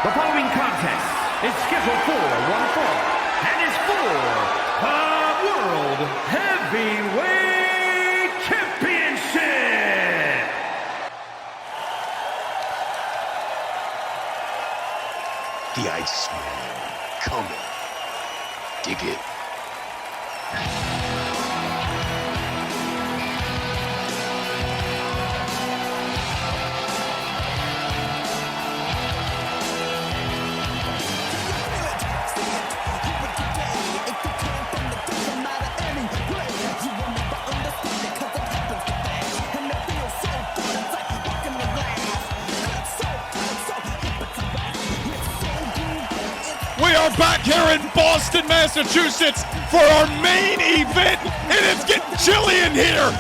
The following contest is scheduled for one fall and is for the World Heavyweight Championship. The Iceman coming. Dig it. We are back here in Boston, Massachusetts for our main event, and it's getting chilly in here.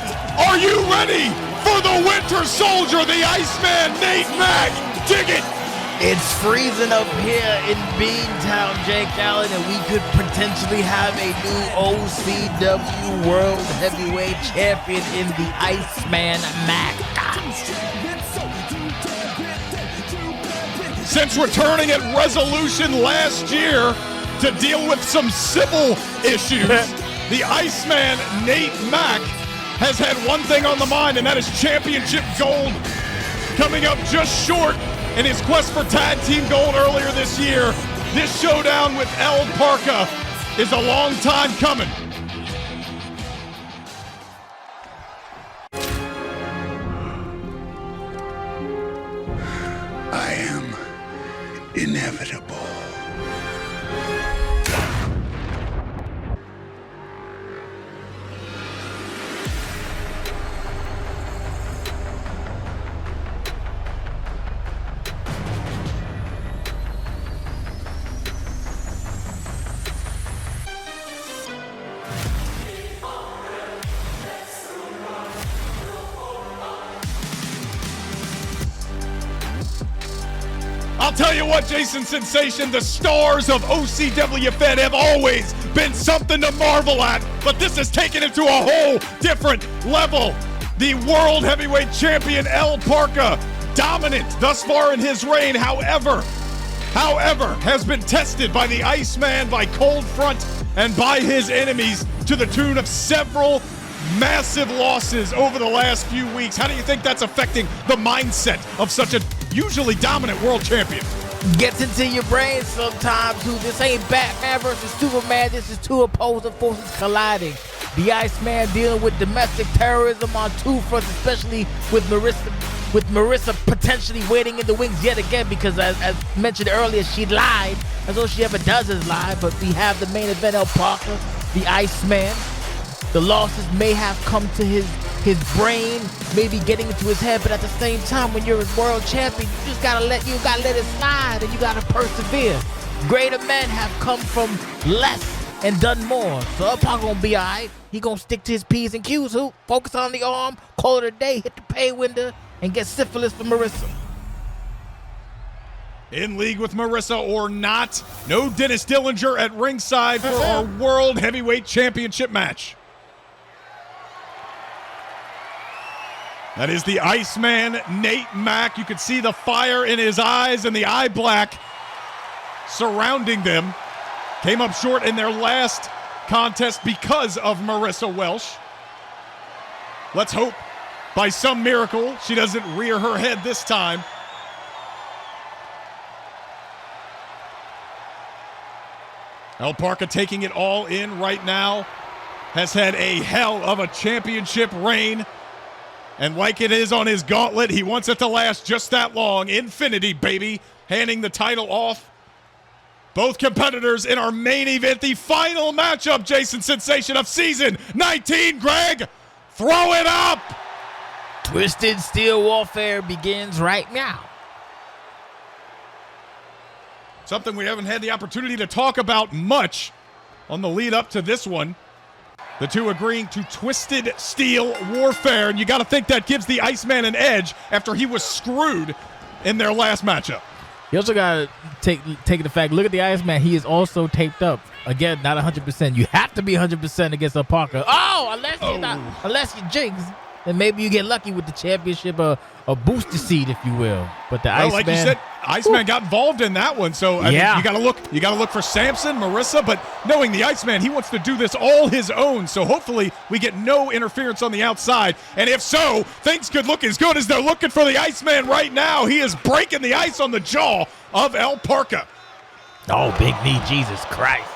Are you ready for the Winter Soldier, the Iceman, Nate Mack? Dig it! It's freezing up here in Beantown, Jake Allen, and we could potentially have a new OCW World Heavyweight Champion in the Iceman Mack. Since returning at Resolution last year to deal with some civil issues, the Iceman, Nate Mack, has had one thing on the mind, and that is championship gold. Coming up just short in his quest for tag team gold earlier this year, this showdown with Parca is a long time coming. I am inevitable. I'll tell you what, Jason Sensation, the stars of OCWFED have always been something to marvel at, but this has taken it to a whole different level. The World Heavyweight Champion Parca, dominant thus far in his reign, however, has been tested by the Iceman, by Cold Front, and by his enemies to the tune of several massive losses over the last few weeks. How do you think that's affecting the mindset of such a usually dominant world champion? Gets into your brain sometimes, who this ain't Batman versus Superman, this is two opposing forces colliding. The Iceman dealing with domestic terrorism on two fronts, especially with Marissa potentially waiting in the wings yet again, because as mentioned earlier, she lied, as though she ever does is lie. But we have the main event, Parca, the Iceman. The losses may have come to his brain, maybe getting into his head, but at the same time, when you're a world champion, you just gotta let it slide, and you gotta persevere. Greater men have come from less and done more. So Parca gonna be alright. He gonna stick to his P's and Q's, who focus on the arm, call it a day, hit the pay window, and get syphilis for Marissa. In league with Marissa or not, no Dennis Dillinger at ringside for our World Heavyweight Championship match. That is the Iceman, Nate Mack. You can see the fire in his eyes and the eye black surrounding them. Came up short in their last contest because of Marissa Welsh. Let's hope by some miracle she doesn't rear her head this time. Parca taking it all in right now. Has had a hell of a championship reign. And like it is on his gauntlet, he wants it to last just that long. Infinity, baby. Handing the title off. Both competitors in our main event, the final matchup, Jason Sensation, of season 19. Greg, throw it up! Twisted Steel Warfare begins right now. Something we haven't had the opportunity to talk about much on the lead up to this one. The two agreeing to Twisted Steel Warfare, and you got to think that gives the Iceman an edge after he was screwed in their last matchup. You also got to take the fact, look at the Iceman. He is also taped up. Again, not 100%. You have to be 100% against Parca. Unless you jinx. then maybe you get lucky with the championship, a booster seed, if you will. But the Iceman, like you said, Iceman got involved in that one. So I mean, you got to look for Samson, Marissa. But knowing the Iceman, he wants to do this all his own. So hopefully we get no interference on the outside. And if so, things could look as good as they're looking for the Iceman right now. He is breaking the ice on the jaw of El Parca. Oh, big knee, Jesus Christ.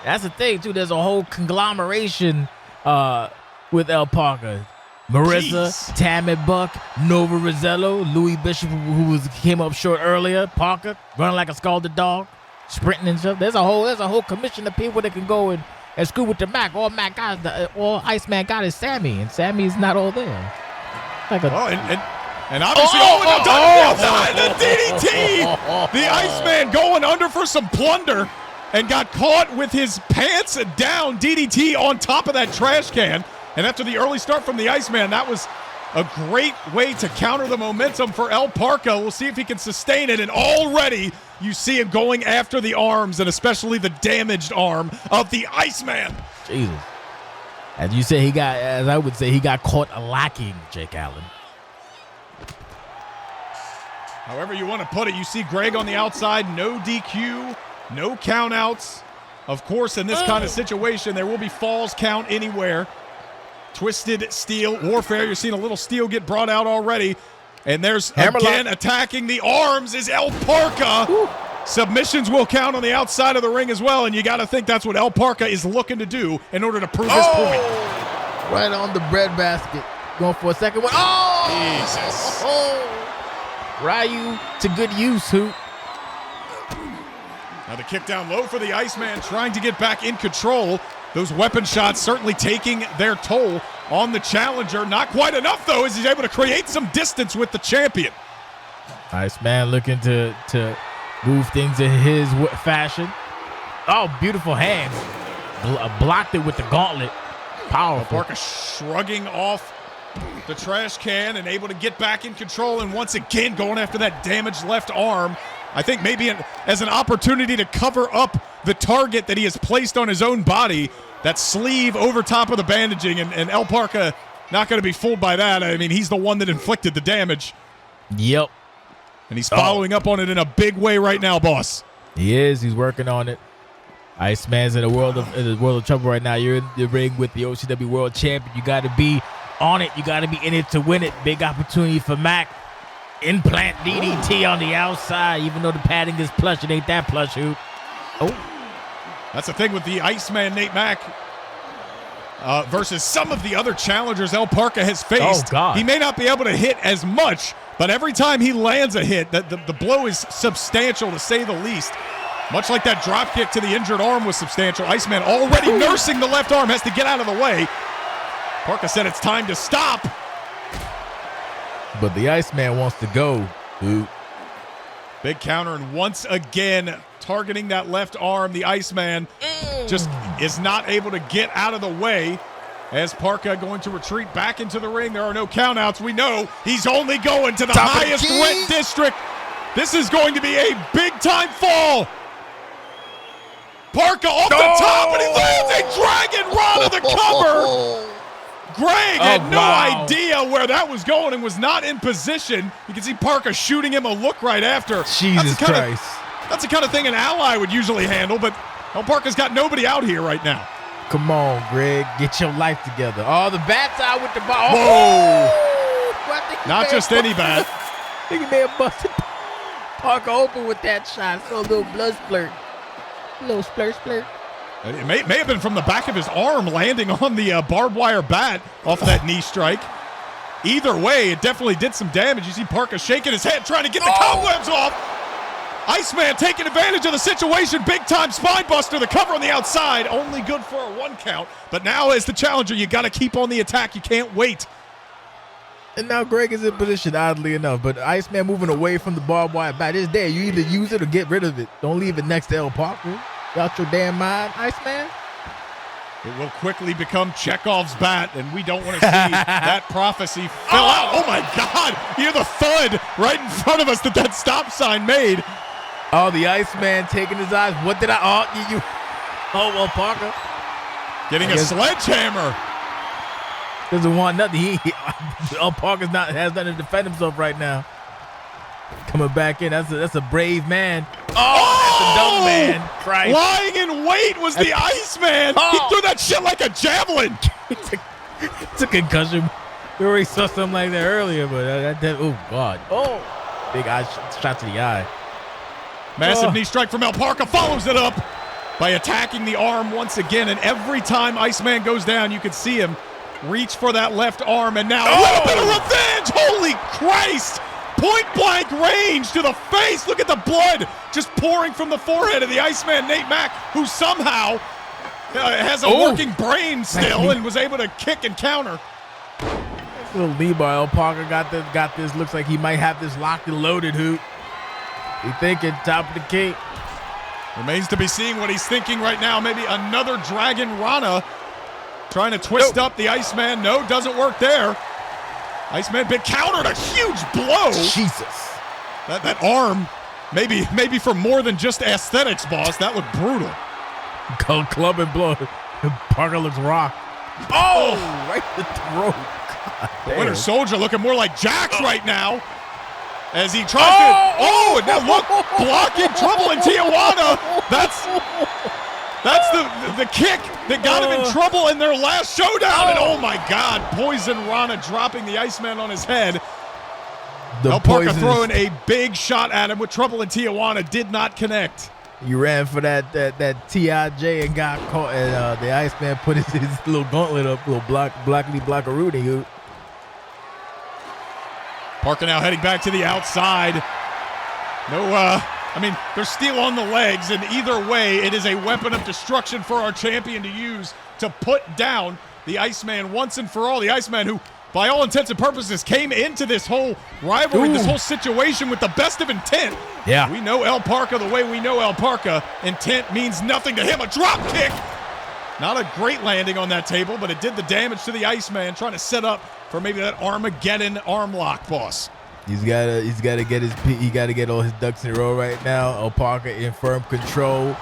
That's the thing, too. There's a whole conglomeration with El Parca. Marissa, Tammy Buck, Nova Rizzello, Louis Bishop, who came up short earlier, Parca, running like a scalded dog, sprinting and stuff. There's a whole commission of people that can go and screw with the Mac. All Iceman got is Sammy, and Sammy's not all there. And obviously, the DDT! The Iceman going under for some plunder and got caught with his pants down. DDT on top of that trash can. And after the early start from the Iceman, that was a great way to counter the momentum for El Parca. We'll see if he can sustain it. And already you see him going after the arms, and especially the damaged arm of the Iceman. Jesus. As I would say, he got caught lacking, Jake Allen. However you want to put it, you see Greg on the outside, no DQ, no countouts. Of course, in this kind of situation, there will be falls count anywhere. Twisted steel warfare. You're seeing a little steel get brought out already. And there's again attacking the arms is El Parca. Woo. Submissions will count on the outside of the ring as well. And you got to think that's what El Parca is looking to do in order to prove his point. Right on the breadbasket. Going for a second one. Oh! Jesus. Ryu to good use, Hoot. Now the kick down low for the Iceman, trying to get back in control. Those weapon shots certainly taking their toll on the challenger. Not quite enough, though, as he's able to create some distance with the champion. Iceman looking to move things in his fashion. Oh, beautiful hands. Blocked it with the gauntlet. Powerful. Parca shrugging off the trash can and able to get back in control, and once again going after that damaged left arm. I think maybe as an opportunity to cover up the target that he has placed on his own body, that sleeve over top of the bandaging, and El Parca not going to be fooled by that. I mean, he's the one that inflicted the damage. Yep. And he's following up on it in a big way right now, boss. He is. He's working on it. Iceman's in a world of trouble right now. You're in the ring with the OCW World Champion. You got to be on it. You got to be in it to win it. Big opportunity for Mac. Implant DDT on the outside. Even though the padding is plush, it ain't that plush, Hoop. Oh. That's the thing with the Iceman, Nate Mack, versus some of the other challengers El Parca has faced. Oh, God. He may not be able to hit as much, but every time he lands a hit, the blow is substantial, to say the least. Much like that drop kick to the injured arm was substantial. Iceman already nursing the left arm, has to get out of the way. Parca said it's time to stop. But the Iceman wants to go, dude. Big counter, and once again, targeting that left arm. The Iceman just is not able to get out of the way as Parca going to retreat back into the ring. There are no countouts. We know he's only going to the highest wet district. This is going to be a big-time fall. Parca off the top, and he lands a dragon rod of the cover. Greg had no idea where that was going and was not in position. You can see Parca shooting him a look right after. Jesus Christ. That's the kind of thing an ally would usually handle, but El Parca's got nobody out here right now. Come on, Greg. Get your life together. Oh, the bat's out with the ball. Whoa. Not just any bat. I think he may have busted Parca open with that shot. So a little blood splurt. A little splurt. It may have been from the back of his arm landing on the barbed wire bat off of that knee strike. Either way, it definitely did some damage. You see Parca shaking his head, trying to get the cobwebs off. Iceman taking advantage of the situation. Big-time spine buster. The cover on the outside. Only good for a 1 count. But now as the challenger, you got to keep on the attack. You can't wait. And now Greg is in position, oddly enough. But Iceman moving away from the barbed wire bat is there. You either use it or get rid of it. Don't leave it next to El Parca. You out your damn mind, Iceman? It will quickly become Chekhov's bat, and we don't want to see that prophecy fill out. Oh, my God. You hear the thud right in front of us that stop sign made. Oh, the Iceman taking his eyes. What did I? Oh, well, Parca. Getting a sledgehammer. doesn't want nothing. Parker has nothing to defend himself right now. Coming back in, that's a brave man. That's a dumb man. Christ. Lying in wait was the Iceman. He threw that shit like a javelin. It's a concussion. We already saw something like that earlier, but oh God. Oh, big eye shot to the eye. Massive knee strike from Parca follows it up by attacking the arm once again. And every time Iceman goes down, you can see him reach for that left arm. And now a little bit of revenge. Holy Christ. Point blank range to the face. Look at the blood just pouring from the forehead of the Iceman, Nate Mack, who somehow has a working brain still and was able to kick and counter. Little knee bar. Parker got this. Looks like he might have this locked and loaded, Hoot. He thinking top of the key. Remains to be seen what he's thinking right now. Maybe another Dragon Rana trying to twist up the Iceman. No, doesn't work there. Iceman been countered, a huge blow. Jesus. That arm, maybe for more than just aesthetics, boss. That looked brutal. Go club and blow. Parker looks rocked. Oh, right in the throat. The Winter Soldier looking more like Jax right now as he tries to. And now look, blocking trouble in Tijuana. That's the kick that got him in trouble in their last showdown. And oh my God, Poison Rana dropping the Iceman on his head. Parca throwing a big shot at him with trouble in Tijuana, did not connect. You ran for that TIJ and got caught, and the Iceman put his little gauntlet up, little blockaroonie. Parca now heading back to the outside. They're still on the legs, and either way, it is a weapon of destruction for our champion to use to put down the Iceman once and for all. The Iceman who, by all intents and purposes, came into this whole rivalry, this whole situation with the best of intent. Yeah. We know Parca the way we know Parca. Intent means nothing to him. A drop kick. Not a great landing on that table, but it did the damage to the Iceman, trying to set up for maybe that Armageddon arm lock, boss. He's gotta get all his ducks in a row right now. Parca in firm control,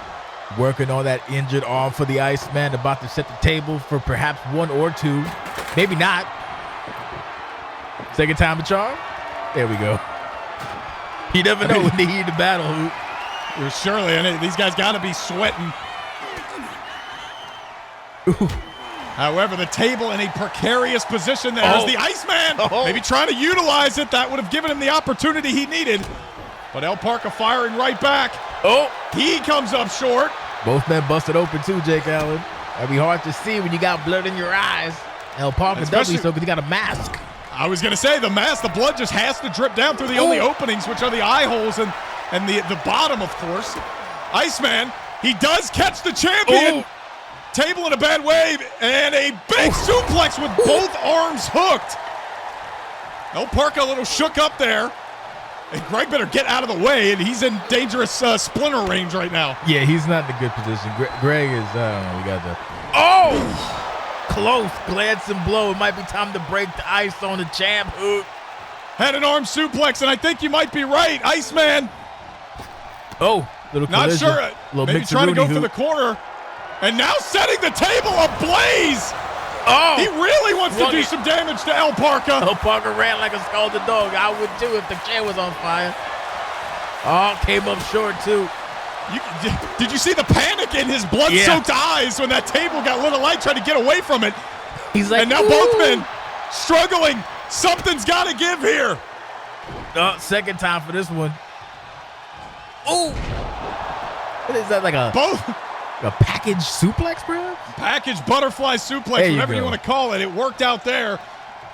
working on that injured arm for the Iceman, about to set the table for perhaps one or two, maybe not. Second time a charm. There we go. You never know when they heat the battle, Hoot. Surely, and these guys got to be sweating. However, the table in a precarious position there as the Iceman maybe trying to utilize it. That would have given him the opportunity he needed. But Parca firing right back. He comes up short. Both men busted open too, Jake Allen. That'd be hard to see when you got blood in your eyes. Parca doubly so because he got a mask. I was going to say, the mask, the blood just has to drip down through the only openings, which are the eye holes and the bottom, of course. Iceman, he does catch the champion. Table in a bad wave, and a big suplex with both arms hooked. Parca a little shook up there. And Greg better get out of the way, and he's in dangerous splinter range right now. Yeah, he's not in a good position. Greg is, I don't know, we got the... Close, glancing blow. It might be time to break the ice on the champ. Had an arm suplex, and I think you might be right. Iceman. Little collision. Not sure. Maybe trying to go for the corner. And now setting the table ablaze. He really wants to do some damage to Parca. Parca ran like a scalded dog. I would too if the chair was on fire. Came up short too. Did you see the panic in his blood-soaked eyes when that table got lit alight, trying to get away from it? He's like, and now both men struggling. Something's got to give here. Second time for this one. What is that, like a package suplex, perhaps? Package butterfly suplex, whatever you want to call it. It worked out there.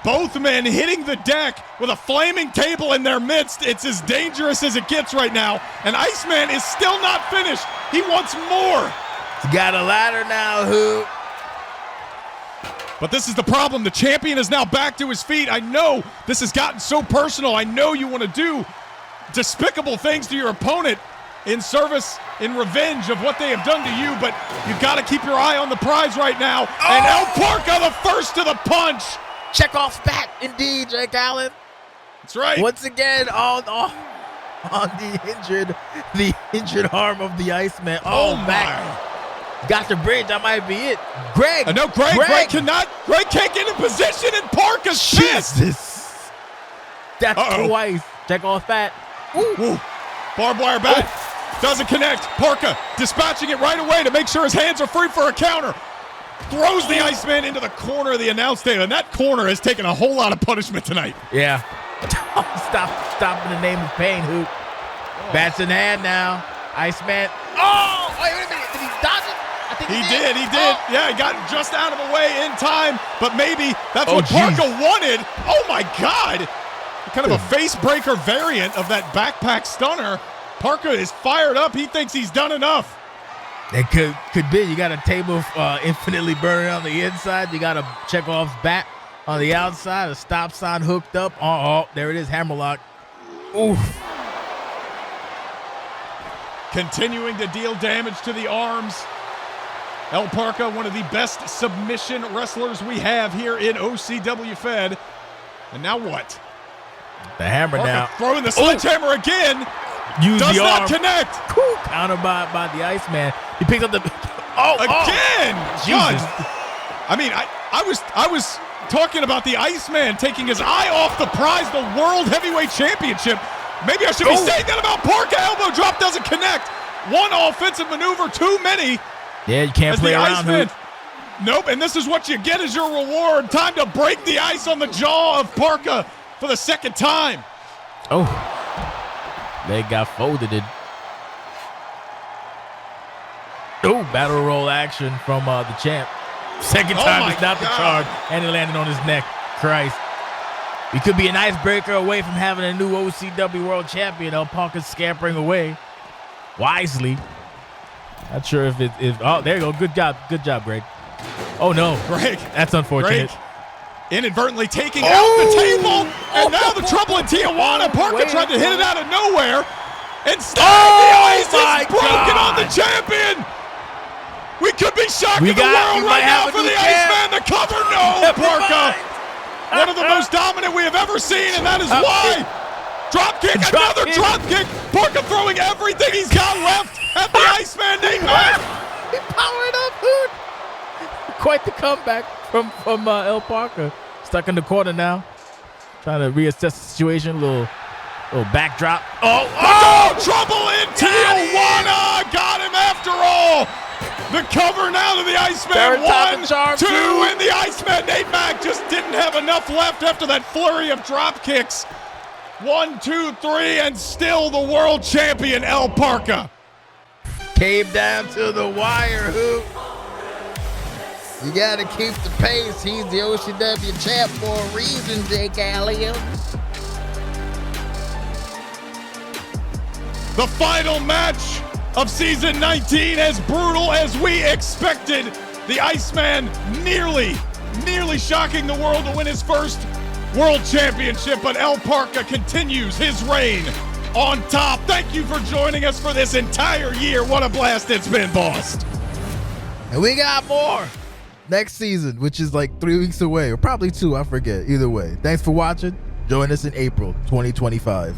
Both men hitting the deck with a flaming table in their midst. It's as dangerous as it gets right now. And Iceman is still not finished. He wants more. He's got a ladder now, But this is the problem. The champion is now back to his feet. I know this has gotten so personal. I know you want to do despicable things to your opponent in service, in revenge of what they have done to you, but you've got to keep your eye on the prize right now. And Parca, the first to the punch. Chekhov's back, indeed, Jake Allen. That's right. Once again, on the injured arm of the Iceman. My. Got the bridge. That might be it. Greg. No, Greg cannot. Greg can't get in position, and Parca's pissed. Jesus. That's twice. Check off that. Ooh. Barbed wire bat. Doesn't connect. Parca dispatching it right away to make sure his hands are free for a counter. Throws the Iceman into the corner of the announce table, and that corner has taken a whole lot of punishment tonight. Yeah. Stop in the name of pain, Hoop. Bats in hand now. Iceman. Oh, wait a minute. Did he dodge it? I think He did. Oh. Yeah, he got just out of the way in time, but maybe that's what geez. Parca wanted. Oh, my God. Kind of a face breaker variant of that backpack stunner. Parca is fired up. He thinks he's done enough. It could be. You got a table infinitely burning on the inside. You got a Chekhov's bat on the outside. A stop sign hooked up. Oh, there it is. Hammerlock. Oof. Continuing to deal damage to the arms. El Parca, one of the best submission wrestlers we have here in OCWFED. And now what? The hammer Parca now. Throwing the sledgehammer again. Does not connect. Counter by the Iceman. He picks up the again. Jesus. I mean, I was talking about the Iceman taking his eye off the prize, the World Heavyweight Championship. Maybe I should be saying that about Parca. Elbow drop doesn't connect. One offensive maneuver too many. Yeah, you can't play around. Iceman, nope, and this is what you get as your reward. Time to break the ice on the jaw of Parca for the second time. Oh. Leg got folded. Battle roll action from the champ. Second time is not the charge, and it landed on his neck. Christ. We could be an icebreaker away from having a new OCW World Champion. El Parca's scampering away wisely. Not sure if oh, there you go. Good job, Greg. Oh no, Greg. That's unfortunate. Greg inadvertently taking out the table, and now the trouble in Tijuana. Parca tried to hit it out of nowhere. Instead, the ice is broken on the champion. We could be shocking the world right now for the Iceman. The cover, no, Parca. One of the most dominant we have ever seen, and that is why. Drop kick, another drop kick. Parca throwing everything he's got left at the Iceman. He powered up, dude. Quite the comeback from El Parca. Stuck in the corner now. Trying to reassess the situation. Little backdrop. Trouble in Tijuana. Got him after all. The cover now to the Iceman. 1, 2, and the Iceman. Nate Mack just didn't have enough left after that flurry of drop kicks. 1, 2, 3, and still the world champion, El Parca. Came down to the wire, Hoop. You got to keep the pace. He's the OCW champ for a reason, Jake Allium. The final match of season 19, as brutal as we expected. The Iceman nearly shocking the world to win his first world championship, but El Parca continues his reign on top. Thank you for joining us for this entire year. What a blast it's been, boss. And we got more next season, which is like 3 weeks away, or probably 2, I forget. Either way, thanks for watching. Join us in April 2025.